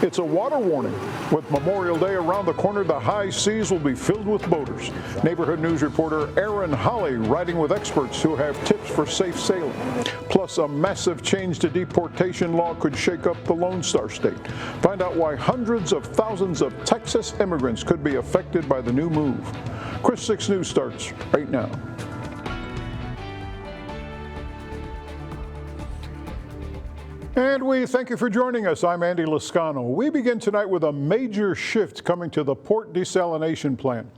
It's a water warning. With Memorial Day around the corner, the high seas will be filled with boaters. Neighborhood News reporter Aaron Holly riding with experts who have tips for safe sailing. Plus, a massive change to deportation law could shake up the Lone Star State. Find out why hundreds of thousands of Texas immigrants could be affected by the new move. Chris 6 News starts right now. And we thank you for joining us. I'm Andy Lascano. We begin tonight with a major shift coming to the port desalination plant.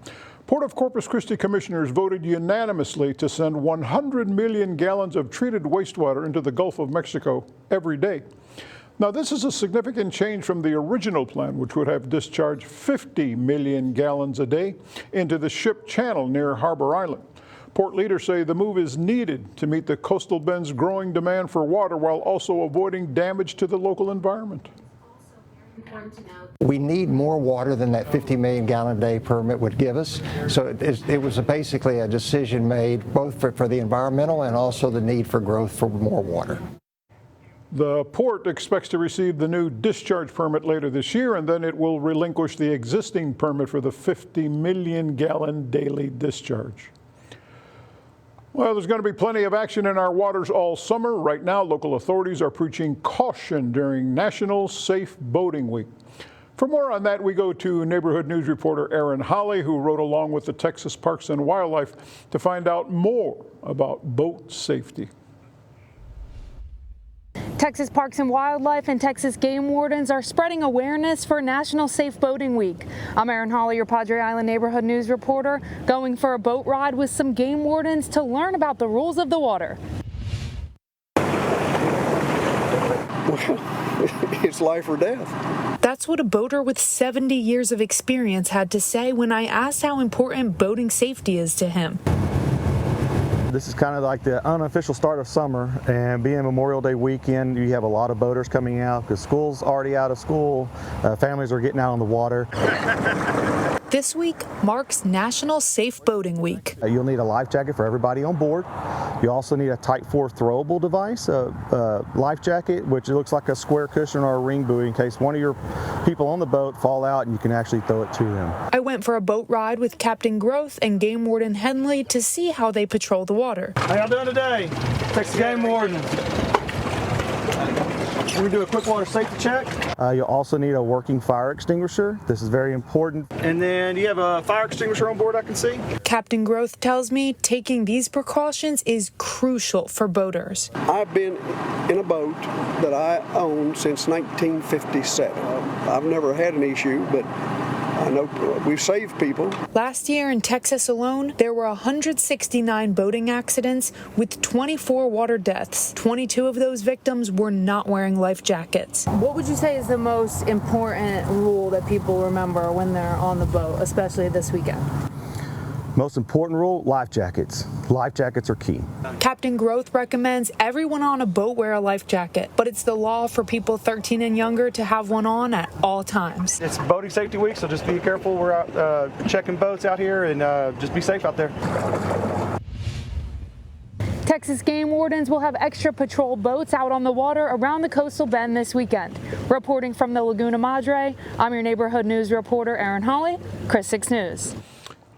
Port of Corpus Christi commissioners voted unanimously to send 100 million gallons of treated wastewater into the Gulf of Mexico every day. Now, this is a significant change from the original plan, which would have discharged 50 million gallons a day into the ship channel near Harbor Island. Port leaders say the move is needed to meet the coastal bend's growing demand for water while also avoiding damage to the local environment. We need more water than that 50 million gallon a day permit would give us. So it was basically a decision made both for the environmental and also the need for growth for more water. The port expects to receive the new discharge permit later this year, and then it will relinquish the existing permit for the 50 million gallon daily discharge. Well, there's going to be plenty of action in our waters all summer. Right now, local authorities are preaching caution during National Safe Boating Week. For more on that, we go to Neighborhood News reporter Aaron Holly, who rode along with the Texas Parks and Wildlife to find out more about boat safety. Texas Parks and Wildlife and Texas Game Wardens are spreading awareness for National Safe Boating Week. I'm Aaron Holly, your Padre Island Neighborhood News reporter, going for a boat ride with some game wardens to learn about the rules of the water. It's life or death. That's what a boater with 70 years of experience had to say when I asked how important boating safety is to him. This is kind of like the unofficial start of summer, and being Memorial Day weekend, you have a lot of boaters coming out because school's already out of school. Families are getting out on the water. This week marks National Safe Boating Week. You'll need a life jacket for everybody on board. You also need a Type 4 throwable device, a life jacket, which looks like a square cushion or a ring buoy in case one of your people on the boat fall out and you can actually throw it to them. I went for a boat ride with Captain Groth and Game Warden Henley to see how they patrol the water. How y'all doing today? Texas Game Warden. We're going to do a quick water safety check. You'll also need a working fire extinguisher. This is very important. And then you have a fire extinguisher on board, I can see. Captain Groth tells me taking these precautions is crucial for boaters. I've been in a boat that I owned since 1957. I've never had an issue, but I know we've saved people. Last year in Texas alone, there were 169 boating accidents with 24 water deaths. 22 of those victims were not wearing life jackets. What would you say is the most important rule that people remember when they're on the boat, especially this weekend? Most important rule, life jackets. Life jackets are key. Captain Groth recommends everyone on a boat wear a life jacket, but it's the law for people 13 and younger to have one on at all times. It's boating safety week, so just be careful. We're out checking boats out here, and just be safe out there. Texas Game Wardens will have extra patrol boats out on the water around the coastal bend this weekend. Reporting from the Laguna Madre, I'm your Neighborhood News reporter Aaron Holly, Chris 6 News.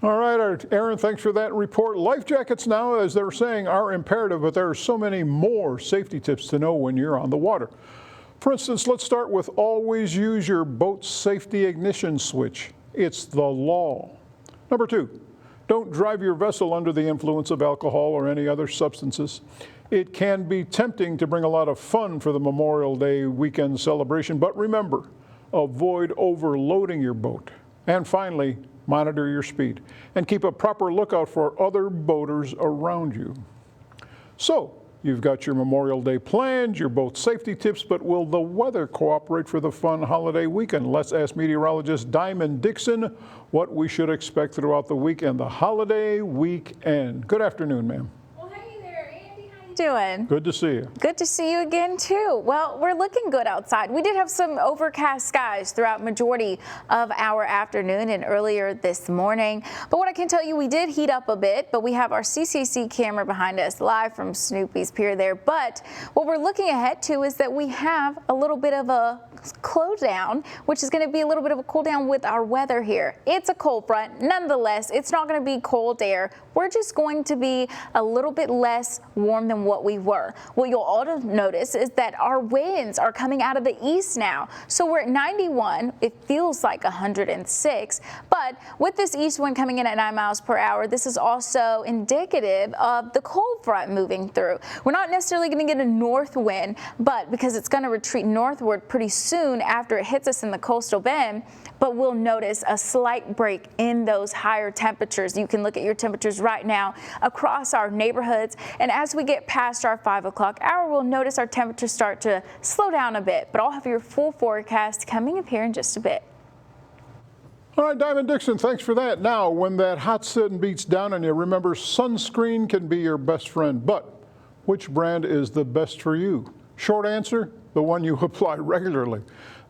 All right, Aaron, thanks for that report. Life jackets now, as they're saying, are imperative, but there are so many more safety tips to know when you're on the water. For instance, let's start with always use your boat's safety ignition switch. It's the law. Number 2, don't drive your vessel under the influence of alcohol or any other substances. It can be tempting to bring a lot of fun for the Memorial Day weekend celebration, but remember, avoid overloading your boat. And finally, monitor your speed and keep a proper lookout for other boaters around you. So, you've got your Memorial Day plans, your boat safety tips, but will the weather cooperate for the fun holiday weekend? Let's ask meteorologist Diamond Dixon what we should expect throughout the weekend, the holiday weekend. Good afternoon, ma'am. Well, hey there, Andy. How doing? Good to see you. Good to see you again, too. Well, we're looking good outside. We did have some overcast skies throughout majority of our afternoon and earlier this morning. But what I can tell you, we did heat up a bit, but we have our CCC camera behind us live from Snoopy's Pier there. But what we're looking ahead to is that we have a little bit of a cool down, which is going to be a little bit of a cool down with our weather here. It's a cold front. Nonetheless, it's not going to be cold air. We're just going to be a little bit less warm than what we were. What you'll also notice is that our winds are coming out of the east now. So we're at 91. It feels like 106. But with this east wind coming in at 9 miles per hour, this is also indicative of the cold front moving through. We're not necessarily going to get a north wind, but because it's going to retreat northward pretty soon after it hits us in the coastal bend, but we'll notice a slight break in those higher temperatures. You can look at your temperatures right now across our neighborhoods, and as we get past our 5 o'clock hour, we'll notice our temperatures start to slow down a bit, but I'll have your full forecast coming up here in just a bit. All right, Diamond Dixon, thanks for that. Now, when that hot sun beats down on you, remember sunscreen can be your best friend, but which brand is the best for you? Short answer, the one you apply regularly.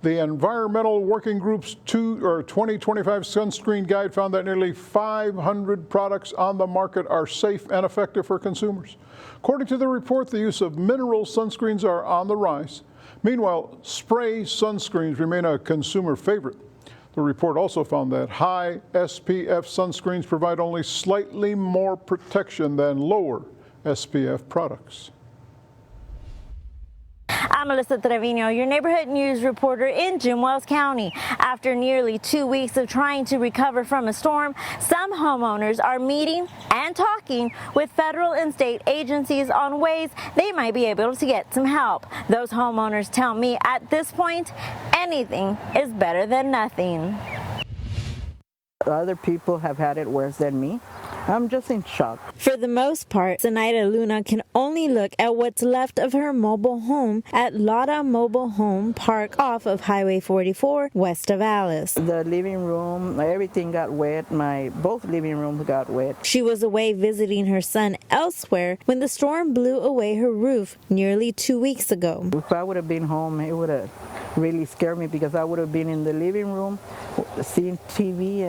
The Environmental Working Group's 2025 sunscreen guide found that nearly 500 products on the market are safe and effective for consumers. According to the report, the use of mineral sunscreens are on the rise. Meanwhile, spray sunscreens remain a consumer favorite. The report also found that high SPF sunscreens provide only slightly more protection than lower SPF products. I'm Melissa Trevino, your neighborhood news reporter in Jim Wells County. After nearly 2 weeks of trying to recover from a storm, some homeowners are meeting and talking with federal and state agencies on ways they might be able to get some help. Those homeowners tell me at this point, anything is better than nothing. Other people have had it worse than me. I'm just in shock. For the most part, Zenaida Luna can only look at what's left of her mobile home at Lotta Mobile Home Park off of Highway 44 west of Alice. The living room, everything got wet. Both living rooms got wet. She was away visiting her son elsewhere when the storm blew away her roof nearly 2 weeks ago. If I would have been home, it would have really scared me because I would have been in the living room seeing TV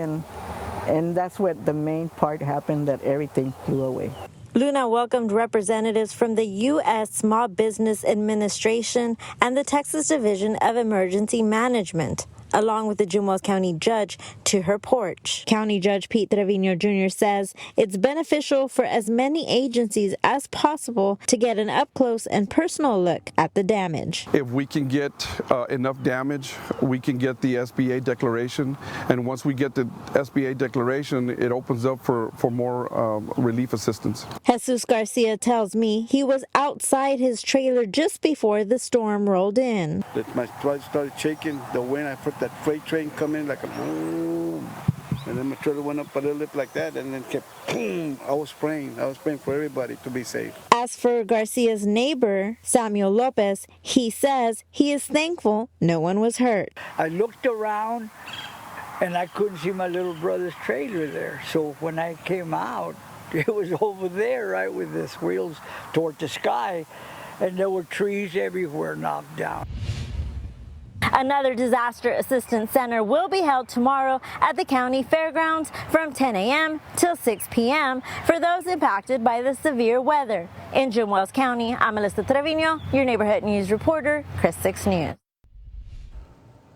and that's what the main part happened, that everything flew away. Luna welcomed representatives from the U.S. Small Business Administration and the Texas Division of Emergency Management, along with the Jim Wells County judge, to her porch. County Judge Pete Trevino Jr. says it's beneficial for as many agencies as possible to get an up-close and personal look at the damage. If we can get enough damage, we can get the SBA declaration, and once we get the SBA declaration, it opens up for more relief assistance. Jesus Garcia tells me he was outside his trailer just before the storm rolled in. My trailer started shaking. The wind, I put that freight train come in like a boom, and then my trailer went up a little bit like that, and then kept boom. I was praying for everybody to be safe. As for Garcia's neighbor, Samuel Lopez, he says he is thankful no one was hurt. I looked around and I couldn't see my little brother's trailer there. So when I came out, it was over there, right, with his wheels toward the sky, and there were trees everywhere knocked down. Another disaster assistance center will be held tomorrow at the county fairgrounds from 10 a.m. till 6 p.m. for those impacted by the severe weather. In Jim Wells County, I'm Melissa Trevino, your neighborhood news reporter, Chris 6 News.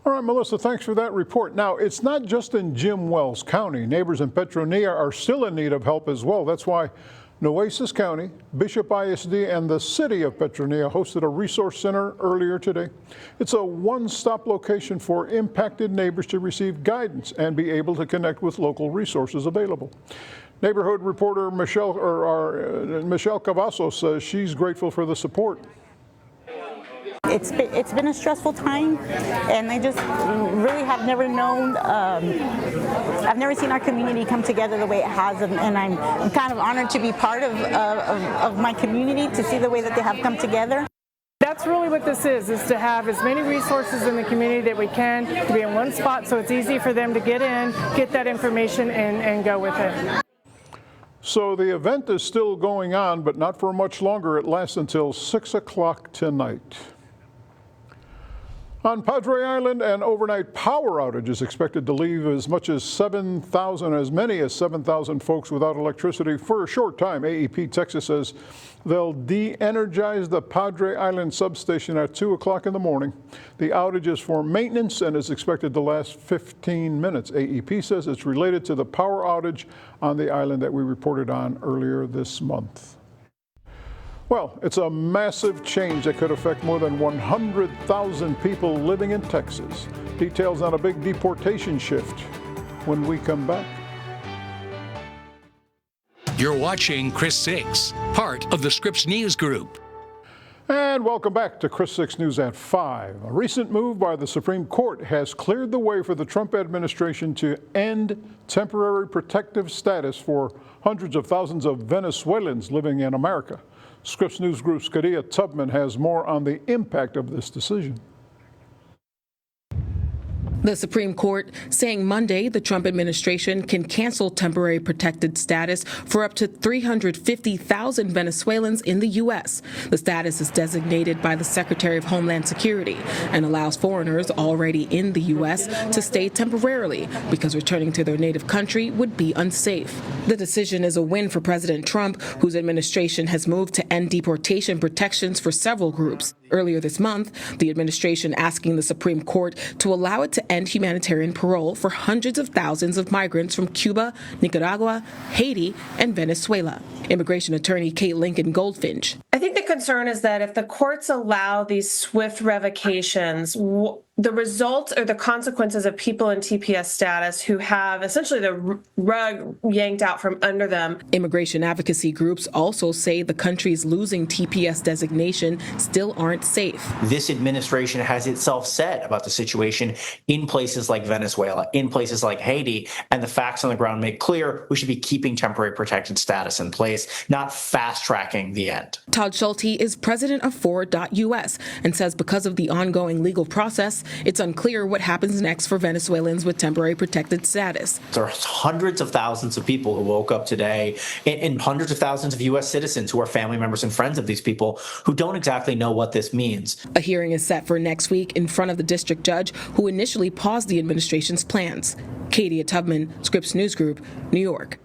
All right, Melissa, thanks for that report. Now, it's not just in Jim Wells County. Neighbors in Petronia are still in need of help as well. That's why Nueces County, Bishop ISD, and the city of Petronia hosted a resource center earlier today. It's a one-stop location for impacted neighbors to receive guidance and be able to connect with local resources available. Neighborhood reporter Michelle Cavazos says she's grateful for the support. It's been a stressful time, and I just really have never known, I've never seen our community come together the way it has, and I'm kind of honored to be part of my community, to see the way that they have come together. That's really what this is to have as many resources in the community that we can, to be in one spot so it's easy for them to get in, get that information, and go with it. So the event is still going on, but not for much longer. It lasts until 6 o'clock tonight. On Padre Island, an overnight power outage is expected to leave as many as 7,000 folks without electricity for a short time. AEP Texas says they'll de-energize the Padre Island substation at 2 o'clock in the morning. The outage is for maintenance and is expected to last 15 minutes. AEP says it's related to the power outage on the island that we reported on earlier this month. Well, it's a massive change that could affect more than 100,000 people living in Texas. Details on a big deportation shift when we come back. You're watching Chris 6, part of the Scripps News Group. And welcome back to Chris 6 News at 5. A recent move by the Supreme Court has cleared the way for the Trump administration to end temporary protective status for hundreds of thousands of Venezuelans living in America. Scripps News Group's Kadia Tubman has more on the impact of this decision. The Supreme Court saying Monday the Trump administration can cancel temporary protected status for up to 350,000 Venezuelans in the U.S. The status is designated by the Secretary of Homeland Security and allows foreigners already in the U.S. to stay temporarily because returning to their native country would be unsafe. The decision is a win for President Trump, whose administration has moved to end deportation protections for several groups. Earlier this month, the administration asking the Supreme Court to allow it to end humanitarian parole for hundreds of thousands of migrants from Cuba, Nicaragua, Haiti, and Venezuela. Immigration attorney Kate Lincoln Goldfinch. I think the concern is that if the courts allow these swift revocations, the results or the consequences of people in TPS status who have essentially the rug yanked out from under them. Immigration advocacy groups also say the countries losing TPS designation still aren't safe. This administration has itself said about the situation in places like Venezuela, in places like Haiti, and the facts on the ground make clear we should be keeping temporary protected status in place, not fast-tracking the end. Todd Schulte is president of Forward.us and says because of the ongoing legal process, it's unclear what happens next for Venezuelans with temporary protected status. There are hundreds of thousands of people who woke up today and hundreds of thousands of U.S. citizens who are family members and friends of these people who don't exactly know what this means. A hearing is set for next week in front of the district judge who initially paused the administration's plans. Kadia Tubman, Scripps News Group, New York.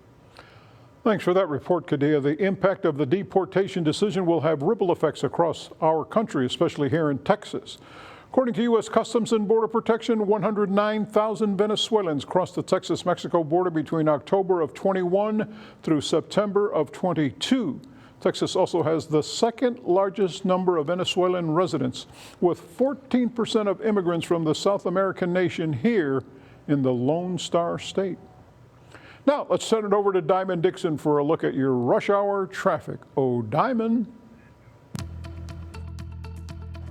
Thanks for that report, Kadia. The impact of the deportation decision will have ripple effects across our country, especially here in Texas. According to U.S. Customs and Border Protection, 109,000 Venezuelans crossed the Texas-Mexico border between October of 21 through September of 22. Texas also has the second largest number of Venezuelan residents, with 14% of immigrants from the South American nation here in the Lone Star State. Now, let's send it over to Diamond Dixon for a look at your rush hour traffic. Oh, Diamond.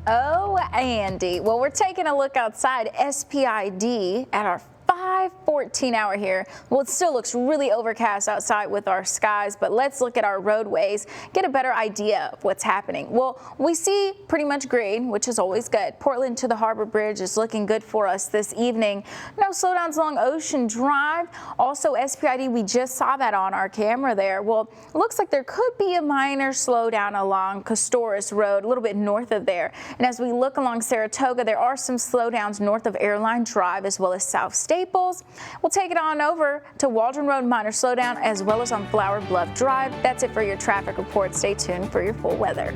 Oh, Andy. Well, we're taking a look outside SPID at our 5:14 hour here. Well, it still looks really overcast outside with our skies, but let's look at our roadways, get a better idea of what's happening. Well, we see pretty much green, which is always good. Portland to the Harbor Bridge is looking good for us this evening. No slowdowns along Ocean Drive. Also, SPID, we just saw that on our camera there. Well, it looks like there could be a minor slowdown along Costorus Road, a little bit north of there. And as we look along Saratoga, there are some slowdowns north of Airline Drive as well as South Staples. We'll take it on over to Waldron Road, minor slowdown, as well as on Flower Bluff Drive. That's it for your traffic report. Stay tuned for your full weather.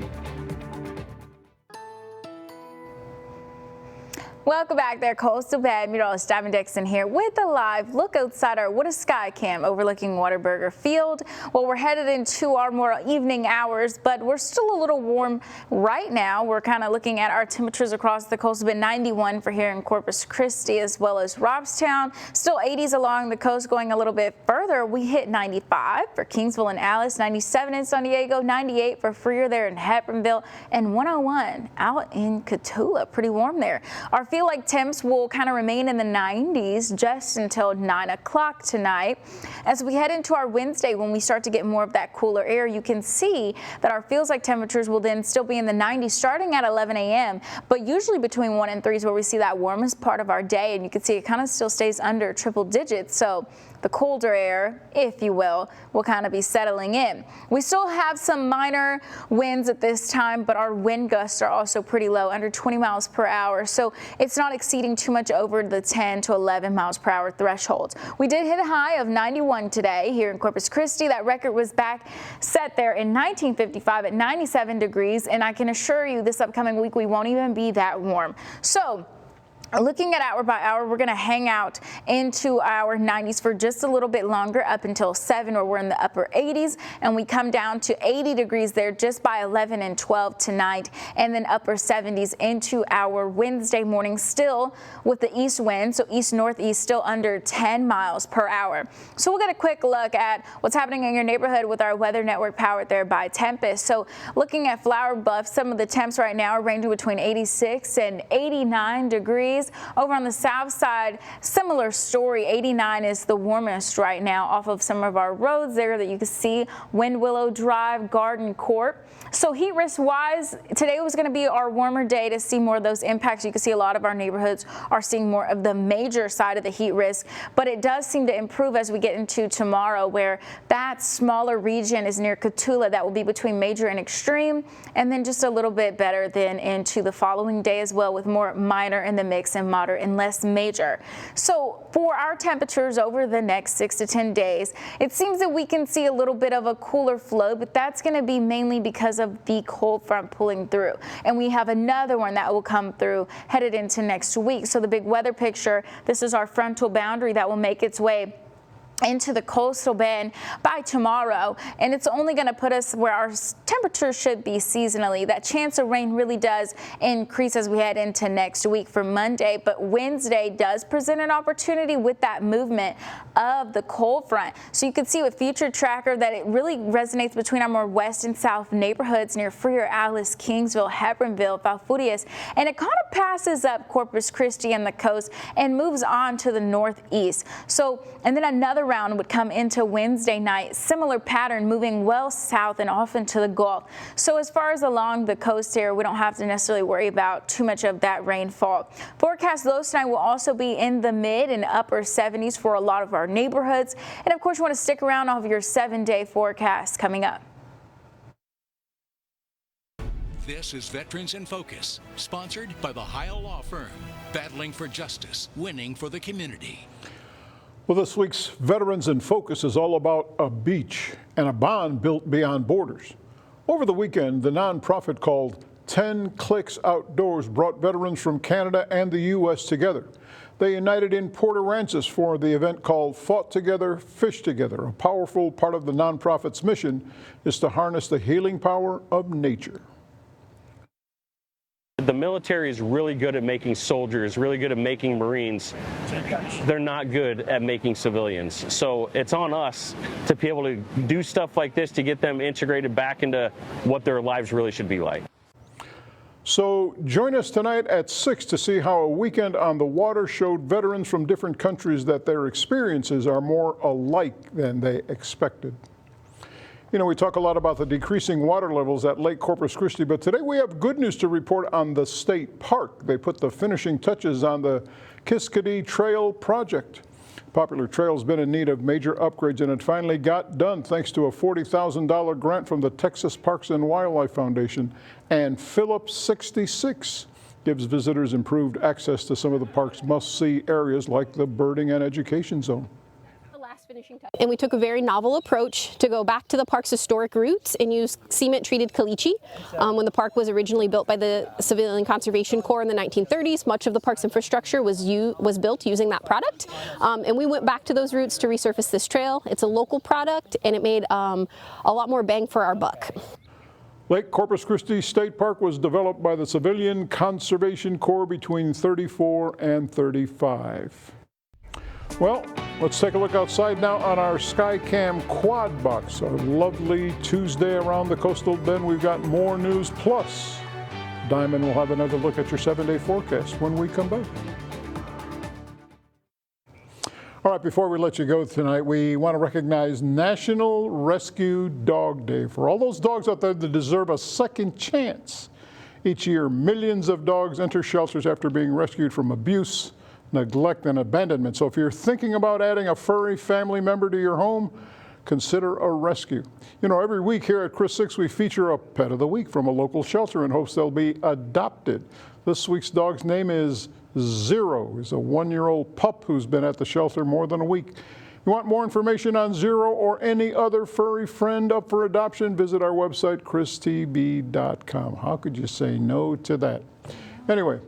Welcome back there, Coastal Bad meteorologist Diamond Dixon here with a live look outside our What a Sky cam overlooking Whataburger Field. Well, we're headed into our more evening hours, but we're still a little warm right now. We're kind of looking at our temperatures across the coast. It's been 91 for here in Corpus Christi as well as Robstown. Still 80s along the coast. Going a little bit further, we hit 95 for Kingsville and Alice, 97 in San Diego, 98 for Freer there in Hepburnville, and 101 out in Cotulla. Pretty warm there. Our field feel like temps will kind of remain in the 90s just until 9 o'clock tonight. As we head into our Wednesday, when we start to get more of that cooler air, you can see that our feels like temperatures will then still be in the 90s starting at 11 a.m. But usually between 1 and 3 is where we see that warmest part of our day, and you can see it kind of still stays under triple digits. So the colder air, if you will kind of be settling in. We still have some minor winds at this time, but our wind gusts are also pretty low, under 20 miles per hour. So it's not exceeding too much over the 10 to 11 miles per hour thresholds. We did hit a high of 91 today here in Corpus Christi. That record was back set there in 1955 at 97 degrees. And I can assure you this upcoming week, we won't even be that warm. So looking at hour by hour, we're going to hang out into our 90s for just a little bit longer, up until 7, where we're in the upper 80s, and we come down to 80 degrees there just by 11 and 12 tonight, and then upper 70s into our Wednesday morning, still with the east wind, so east-northeast, still under 10 miles per hour. So we'll get a quick look at what's happening in your neighborhood with our weather network powered there by Tempest. So looking at Flower Bluff, some of the temps right now are ranging between 86 and 89 degrees. Over on the south side, similar story. 89 is the warmest right now off of some of our roads there that you can see, Wind Willow Drive, Garden Court. So heat risk wise, today was going to be our warmer day to see more of those impacts. You can see a lot of our neighborhoods are seeing more of the major side of the heat risk, but it does seem to improve as we get into tomorrow, where that smaller region is near Cotulla. That will be between major and extreme, and then just a little bit better than into the following day as well, with more minor in the mix and moderate and less major. So for our temperatures over the next 6 to 10 days, it seems that we can see a little bit of a cooler flow, but that's going to be mainly because of the cold front pulling through. And we have another one that will come through headed into next week. So the big weather picture, this is our frontal boundary that will make its way into the coastal band by tomorrow, and it's only going to put us where our temperature should be seasonally. That chance of rain really does increase as we head into next week for Monday, but Wednesday does present an opportunity with that movement of the cold front. So you can see with Future Tracker that it really resonates between our more west and south neighborhoods near Freer, Alice, Kingsville, Hebronville, Falfurrias, and it kind of passes up Corpus Christi and the coast and moves on to the northeast. So, and then another round would come into Wednesday night, similar pattern, moving well south and off into the Gulf. So as far as along the coast here, we don't have to necessarily worry about too much of that rainfall. Forecast lows tonight will also be in the mid and upper 70s for a lot of our neighborhoods. And of course, you want to stick around off your 7-day forecast coming up. This is Veterans in Focus, sponsored by the Heil Law Firm, battling for justice, winning for the community. Well, this week's Veterans in Focus is all about a beach and a bond built beyond borders. Over the weekend, the nonprofit called 10 Clicks Outdoors brought veterans from Canada and the U.S. together. They united in Port Aransas for the event called Fought Together, Fish Together. A powerful part of the nonprofit's mission is to harness the healing power of nature. The military is really good at making soldiers, really good at making Marines. They're not good at making civilians. So it's on us to be able to do stuff like this to get them integrated back into what their lives really should be like. So join us tonight at 6 to see how a weekend on the water showed veterans from different countries that their experiences are more alike than they expected. You know, we talk a lot about the decreasing water levels at Lake Corpus Christi, but today we have good news to report on the state park. They put the finishing touches on the Kiskadee Trail project. Popular trail's been in need of major upgrades, and it finally got done thanks to a $40,000 grant from the Texas Parks and Wildlife Foundation. And Phillips 66 gives visitors improved access to some of the park's must-see areas like the birding and education zone. And we took a very novel approach to go back to the park's historic roots and use cement-treated caliche. When the park was originally built by the Civilian Conservation Corps in the 1930s, much of the park's infrastructure was built using that product. And we went back to those roots to resurface this trail. It's a local product, and it made a lot more bang for our buck. Lake Corpus Christi State Park was developed by the Civilian Conservation Corps between 34 and 35. Well, let's take a look outside now on our Skycam quad box. A lovely Tuesday around the coastal bend. We've got more news plus Diamond will have another look at your 7-day forecast when we come back. All right, before we let you go tonight, we want to recognize National Rescue Dog Day for all those dogs out there that deserve a second chance. Each year, millions of dogs enter shelters after being rescued from abuse, neglect, and abandonment. So if you're thinking about adding a furry family member to your home, consider a rescue. You know, every week here at Chris 6, we feature a pet of the week from a local shelter in hopes they'll be adopted. This week's dog's name is Zero. He's a 1-year-old pup who's been at the shelter more than a week. You want more information on Zero or any other furry friend up for adoption? Visit our website, christb.com. How could you say no to that? Anyway,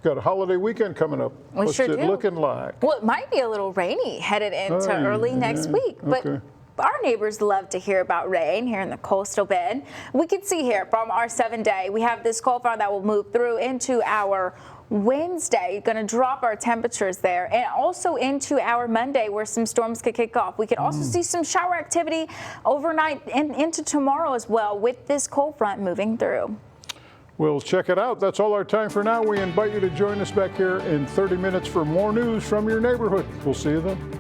got a holiday weekend coming up. We What's sure it do. looking like? Well, it might be a little rainy headed into early next week, but okay. our neighbors love to hear about rain here in the coastal bend. We can see here from our 7-day, we have this cold front that will move through into our Wednesday, going to drop our temperatures there, and also into our Monday where some storms could kick off. We could also see some shower activity overnight and into tomorrow as well with this cold front moving through. We'll check it out. That's all our time for now. We invite you to join us back here in 30 minutes for more news from your neighborhood. We'll see you then.